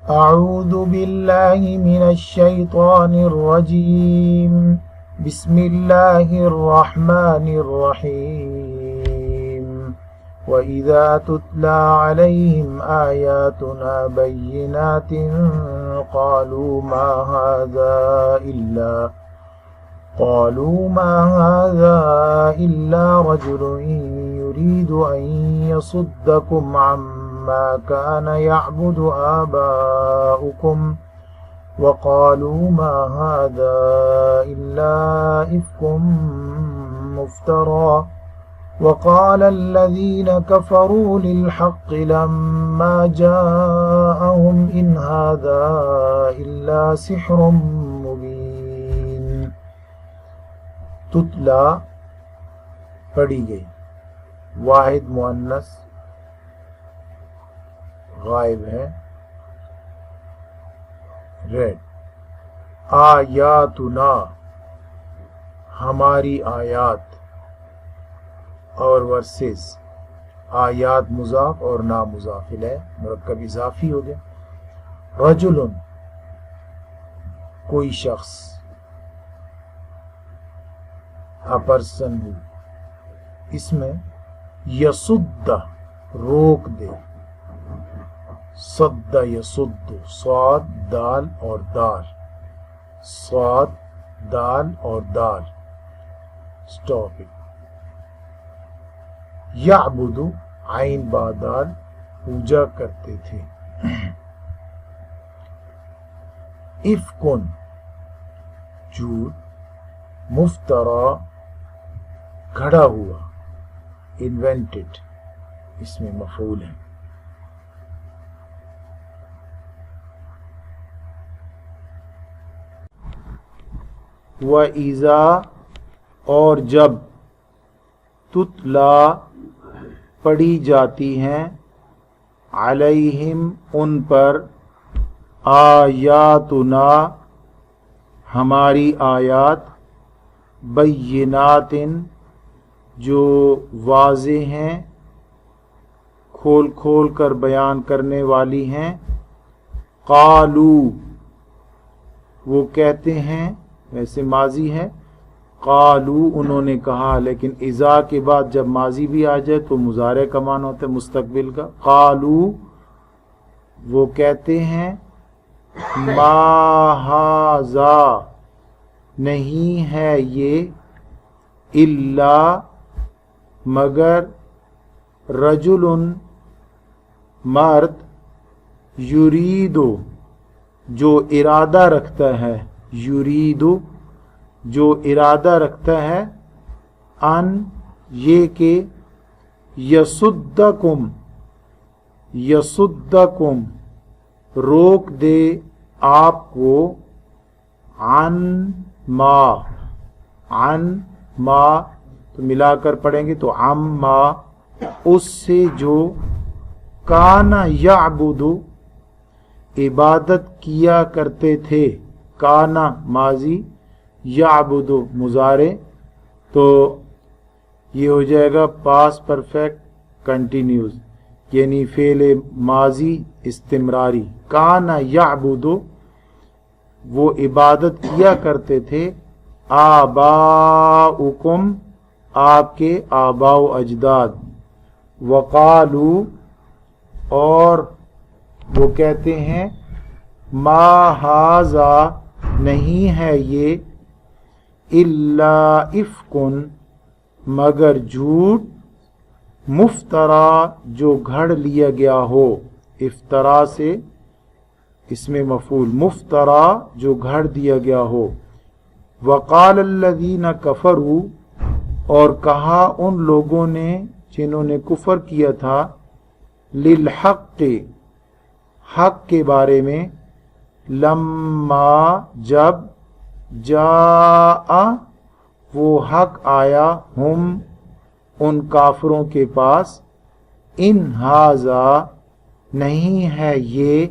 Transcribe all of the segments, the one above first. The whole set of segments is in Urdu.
أعوذ بالله من الشيطان الرجيم بسم الله الرحمن الرحيم وإذا تتلى عليهم آياتنا بينات قالوا ما هذا إلا رجل يريد أن يصدكم عما كان يعبد آباؤكم وقالوا ما هذا إلا إفك مفترى وقال الذين كفروا للحق لما جاءهم إن هذا إلا سحر مبين. تتلا پڑھی گئی، واحد مؤنث غائب ہے، ریڈ. آیاتنا ہماری آیات، اور ورسز آیات مضاف اور نامضاف الیہ مرکب اضافی ہو گیا. رجل کوئی شخص، a person who، اس میں یصد روک دے، صد یصد، صاد دال اور دال، صاد دال اور دال، اسٹاپ اٹ. یعبد عین با دال، پوجا کرتے تھے. افکن جھوٹ، مفترا گھڑا ہوا، انوینٹڈ، اس میں مفعول ہے. وَإِذَا اور جب، تتلا پڑھی جاتی ہیں، علیہم ان پر، آیاتنا ہماری آیات، بینات جو واضح ہیں، کھول کھول کر بیان کرنے والی ہیں. قالو وہ کہتے ہیں، ویسے ماضی ہے، قالو انہوں نے کہا، لیکن اذا کے بعد جب ماضی بھی آ جائے تو مضارع کا معنی ہوتا ہے مستقبل کا. قالو وہ کہتے ہیں، ما ھذا نہیں ہے یہ، الا مگر، رجل مرد، یریدو جو ارادہ رکھتا ہے، یریدو جو ارادہ رکھتا ہے، ان یہ کہ، یصدکم روک دے آپ کو، عن ما تو ملا کر پڑھیں گے تو عما اس سے جو، کانا یعبد عبادت کیا کرتے تھے، کانا ماضی، یعبد مضارع، تو یہ ہو جائے گا پاسٹ پرفیکٹ کنٹینیوز، یعنی فعل ماضی استمراری. کانا یعبد وہ عبادت کیا کرتے تھے، آباؤکم آپ کے آباء و اجداد، وقالو اور وہ کہتے ہیں، ما ھذا نہیں ہے یہ، الا افکن مگر جھوٹ، مفترا جو گھڑ لیا گیا ہو، افطرا سے اس میں مفعول، مفترا جو گھڑ دیا گیا ہو. وقال الذین کفروا اور کہا ان لوگوں نے جنہوں نے کفر کیا تھا، للحق حق کے بارے میں، لما جب، جاء وہ حق آیا، ہم ان کافروں کے پاس، ان ھذا نہیں ہے یہ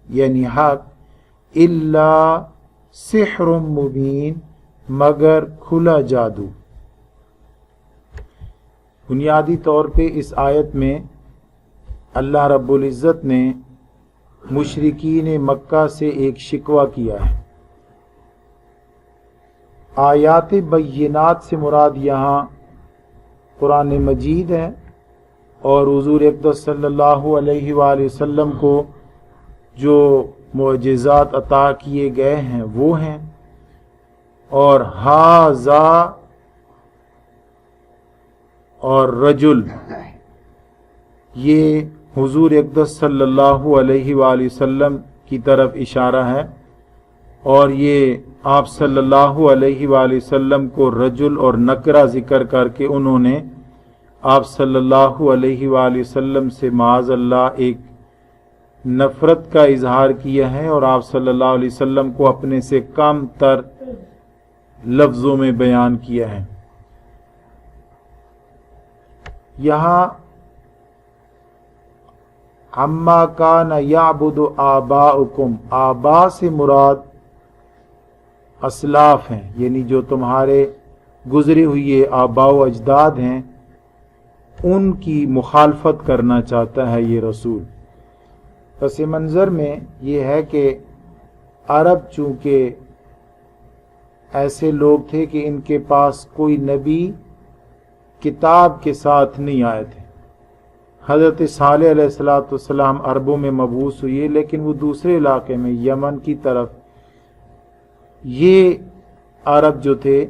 یعنی حق، الا سحر مبین مگر کھلا جادو. بنیادی طور پہ اس آیت میں اللہ رب العزت نے مشرکین مکہ سے ایک شکوہ کیا ہے۔ آیات بینات سے مراد یہاں قرآن مجید ہے، اور حضور اقدس صلی اللہ علیہ وآلہ وسلم کو جو معجزات عطا کیے گئے ہیں وہ ہیں، اور ہذا اور رجل یہ حضور اقدس صلی اللہ علیہ وآلہ وسلم کی طرف اشارہ ہے، اور یہ آپ صلی اللہ علیہ وآلہ وسلم کو رجل اور نکرہ ذکر کر کے انہوں نے آپ صلی اللہ علیہ وآلہ وسلم سے معاذ اللہ ایک نفرت کا اظہار کیا ہے، اور آپ صلی اللہ علیہ وسلم کو اپنے سے کم تر لفظوں میں بیان کیا ہے۔ یہاں عما کان یعبد آباؤکم، آبا سے مراد اسلاف ہیں، یعنی جو تمہارے گزرے ہوئے آباء و اجداد ہیں ان کی مخالفت کرنا چاہتا ہے یہ رسول۔ پس منظر میں یہ ہے کہ عرب چونکہ ایسے لوگ تھے کہ ان کے پاس کوئی نبی کتاب کے ساتھ نہیں آئے تھے۔ حضرت صالح علیہ السلام عربوں میں مبعوث ہوئے، لیکن وہ دوسرے علاقے میں یمن کی طرف، یہ عرب جو تھے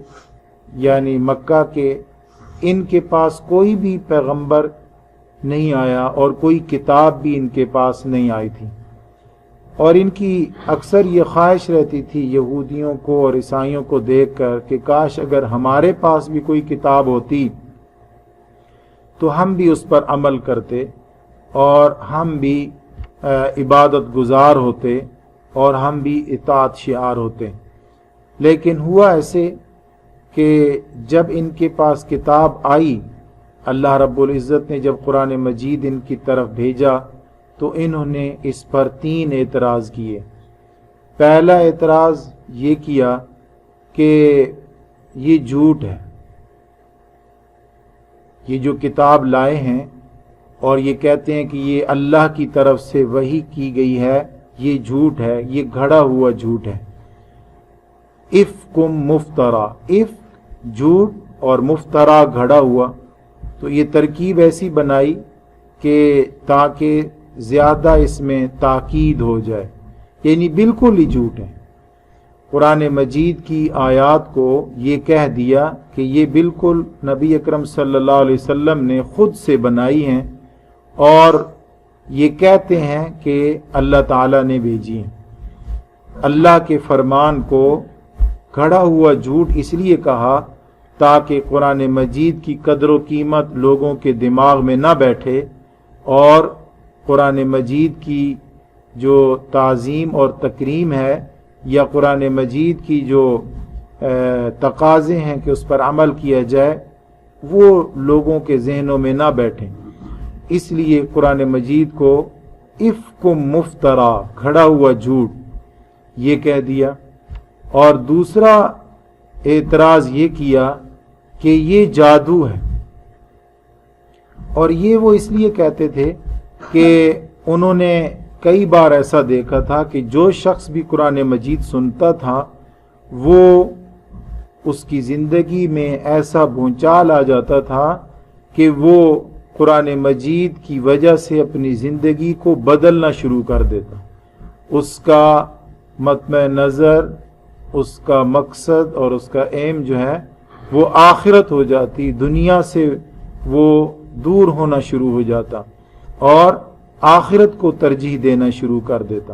یعنی مکہ کے، ان کے پاس کوئی بھی پیغمبر نہیں آیا اور کوئی کتاب بھی ان کے پاس نہیں آئی تھی، اور ان کی اکثر یہ خواہش رہتی تھی یہودیوں کو اور عیسائیوں کو دیکھ کر کہ کاش اگر ہمارے پاس بھی کوئی کتاب ہوتی تو ہم بھی اس پر عمل کرتے اور ہم بھی عبادت گزار ہوتے اور ہم بھی اطاعت شعار ہوتے۔ لیکن ہوا ایسے کہ جب ان کے پاس کتاب آئی، اللہ رب العزت نے جب قرآن مجید ان کی طرف بھیجا تو انہوں نے اس پر 3 اعتراض کیے۔ پہلا اعتراض یہ کیا کہ یہ جھوٹ ہے، یہ جو کتاب لائے ہیں اور یہ کہتے ہیں کہ یہ اللہ کی طرف سے وحی کی گئی ہے، یہ جھوٹ ہے، یہ گھڑا ہوا جھوٹ ہے۔ افکم مفترا، اف جھوٹ اور مفترا گھڑا ہوا، تو یہ ترکیب ایسی بنائی کہ تاکہ زیادہ اس میں تاکید ہو جائے، یعنی بالکل ہی جھوٹ ہے۔ قرآن مجید کی آیات کو یہ کہہ دیا کہ یہ بالکل نبی اکرم صلی اللہ علیہ وسلم نے خود سے بنائی ہیں، اور یہ کہتے ہیں کہ اللہ تعالیٰ نے بھیجی ہیں۔ اللہ کے فرمان کو گھڑا ہوا جھوٹ اس لیے کہا تاکہ قرآن مجید کی قدر و قیمت لوگوں کے دماغ میں نہ بیٹھے، اور قرآن مجید کی جو تعظیم اور تکریم ہے یا قرآن مجید کی جو تقاضے ہیں کہ اس پر عمل کیا جائے وہ لوگوں کے ذہنوں میں نہ بیٹھیں، اس لیے قرآن مجید کو افکم مفترا گھڑا ہوا جھوٹ یہ کہہ دیا۔ اور دوسرا اعتراض یہ کیا کہ یہ جادو ہے، اور یہ وہ اس لیے کہتے تھے کہ انہوں نے کئی بار ایسا دیکھا تھا کہ جو شخص بھی قرآن مجید سنتا تھا وہ اس کی زندگی میں ایسا بھونچال آ جاتا تھا کہ وہ قرآن مجید کی وجہ سے اپنی زندگی کو بدلنا شروع کر دیتا، اس کا مطمع نظر، اس کا مقصد اور اس کا ایم جو ہے وہ آخرت ہو جاتی، دنیا سے وہ دور ہونا شروع ہو جاتا اور آخرت کو ترجیح دینا شروع کر دیتا۔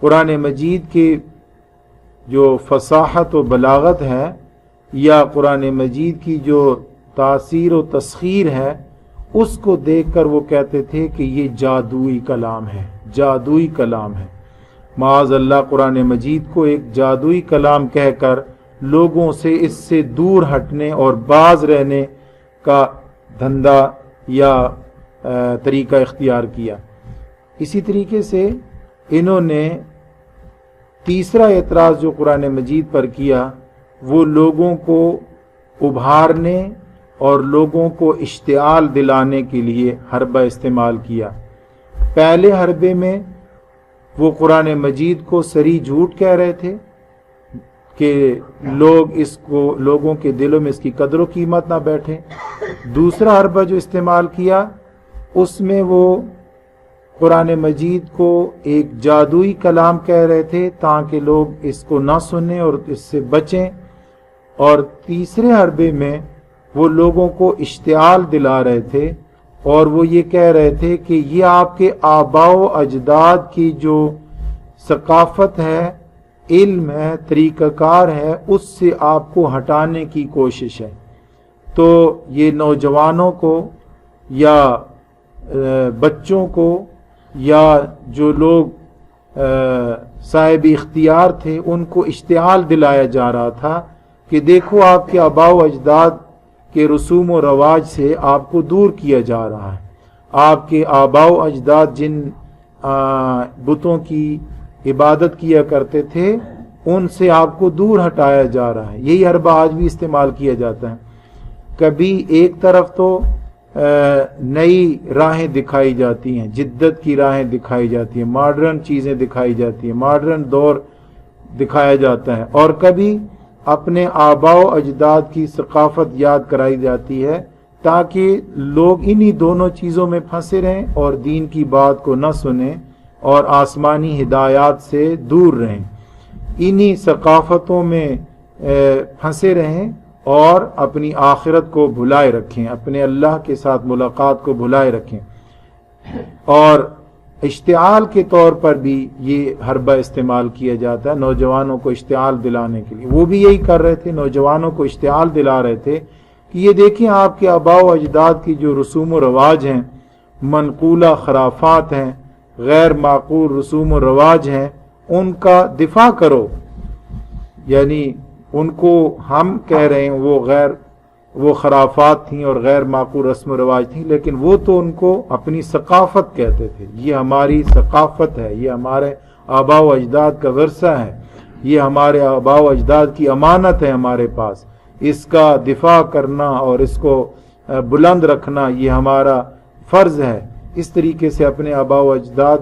قرآن مجید کے جو فصاحت و بلاغت ہے یا قرآن مجید کی جو تاثیر و تسخیر ہے اس کو دیکھ کر وہ کہتے تھے کہ یہ جادوئی کلام ہے، جادوئی کلام ہے۔ معاذ اللہ قرآن مجید کو ایک جادوئی کلام کہہ کر لوگوں سے اس سے دور ہٹنے اور باز رہنے کا دھندا یا طریقہ اختیار کیا۔ اسی طریقے سے انہوں نے تیسرا اعتراض جو قرآن مجید پر کیا وہ لوگوں کو ابھارنے اور لوگوں کو اشتعال دلانے کے لیے حربہ استعمال کیا۔ پہلے حربے میں وہ قرآن مجید کو سری جھوٹ کہہ رہے تھے کہ لوگوں کے دلوں میں اس کی قدر و قیمت نہ بیٹھے. دوسرا حربہ جو استعمال کیا اس میں وہ قرآن مجید کو ایک جادوئی کلام کہہ رہے تھے تاکہ لوگ اس کو نہ سنیں اور اس سے بچیں. اور تیسرے حربے میں وہ لوگوں کو اشتعال دلا رہے تھے اور وہ یہ کہہ رہے تھے کہ یہ آپ کے آباء و اجداد کی جو ثقافت ہے، علم ہے، طریقہ کار ہے، اس سے آپ کو ہٹانے کی کوشش ہے. تو یہ نوجوانوں کو یا بچوں کو یا جو لوگ صاحب اختیار تھے ان کو اشتعال دلایا جا رہا تھا کہ دیکھو آپ کے آباء و اجداد کے رسوم و رواج سے آپ کو دور کیا جا رہا ہے. آپ کے آباء و اجداد جن بتوں کی عبادت کیا کرتے تھے ان سے آپ کو دور ہٹایا جا رہا ہے. یہی حربہ آج بھی استعمال کیا جاتا ہے. کبھی ایک طرف تو نئی راہیں دکھائی جاتی ہیں، جدت کی راہیں دکھائی جاتی ہیں، ماڈرن چیزیں دکھائی جاتی ہیں، ماڈرن دور دکھایا جاتا ہے، اور کبھی اپنے آباء و اجداد کی ثقافت یاد کرائی جاتی ہے تاکہ لوگ انہی دونوں چیزوں میں پھنسے رہیں اور دین کی بات کو نہ سنیں اور آسمانی ہدایات سے دور رہیں، انہی ثقافتوں میں پھنسے رہیں اور اپنی آخرت کو بھلائے رکھیں، اپنے اللہ کے ساتھ ملاقات کو بھلائے رکھیں. اور اشتعال کے طور پر بھی یہ حربہ استعمال کیا جاتا ہے نوجوانوں کو اشتعال دلانے کے لیے. وہ بھی یہی کر رہے تھے، نوجوانوں کو اشتعال دلا رہے تھے کہ یہ دیکھیں آپ کے آباء و اجداد کی جو رسوم و رواج ہیں، منقولہ خرافات ہیں، غیر معقول رسوم و رواج ہیں، ان کا دفاع کرو. یعنی ان کو ہم کہہ رہے ہیں وہ خرافات تھیں اور غیر معقول رسم و رواج تھیں، لیکن وہ تو ان کو اپنی ثقافت کہتے تھے. یہ ہماری ثقافت ہے، یہ ہمارے آباء و اجداد کا ورثہ ہے، یہ ہمارے آباء و اجداد کی امانت ہے ہمارے پاس. اس کا دفاع کرنا اور اس کو بلند رکھنا یہ ہمارا فرض ہے. اس طریقے سے اپنے آباء و اجداد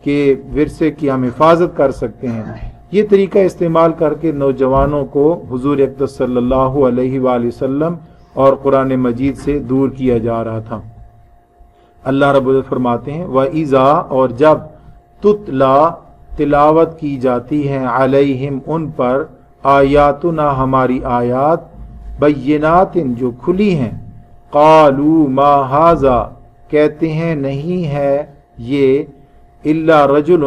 کے ورثے کی ہم حفاظت کر سکتے ہیں. یہ طریقہ استعمال کر کے نوجوانوں کو حضور اقدس صلی اللہ علیہ وآلہ وسلم اور قرآن مجید سے دور کیا جا رہا تھا. اللہ رب العزت فرماتے ہیں وَإِذَا، اور جب تُتْلَا، تلاوت کی جاتی ہے، علیہم، ان پر، آیاتنا، ہماری آیات، بینات، جو کھلی ہیں، قالوا ما ھذا، کہتے ہیں نہیں ہے یہ، الا رجل،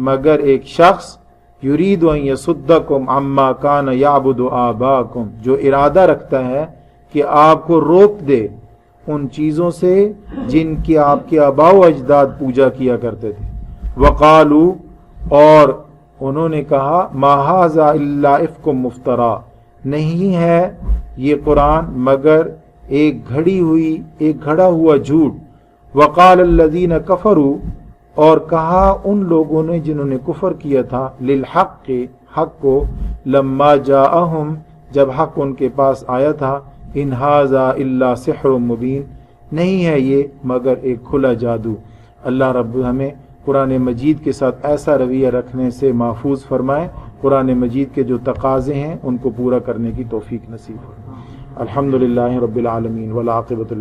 مگر ایک شخص، یرید ان یصدکم عما کان یعبد آباکم، جو ارادہ رکھتا ہے کہ آپ کو روک دے ان چیزوں سے جن کی آپ کے آباء و اجداد پوجا کیا کرتے تھے. وقالو، اور انہوں نے کہا، ما ھذا الا افک مفترا، نہیں ہے یہ قرآن مگر ایک گھڑا ہوا جھوٹ. وقال الذین کفروا، اور کہا ان لوگوں نے جنہوں نے کفر کیا تھا، للحق، حق کو، لما جاءہم، جب حق ان کے پاس آیا تھا، ان ھذا الا سحر مبین، نہیں ہے یہ مگر ایک کھلا جادو. اللہ رب ہمیں قرآن مجید کے ساتھ ایسا رویہ رکھنے سے محفوظ فرمائے، قرآن مجید کے جو تقاضے ہیں ان کو پورا کرنے کی توفیق نصیب فرمائے. الحمدللہ رب العالمین والعاقبۃ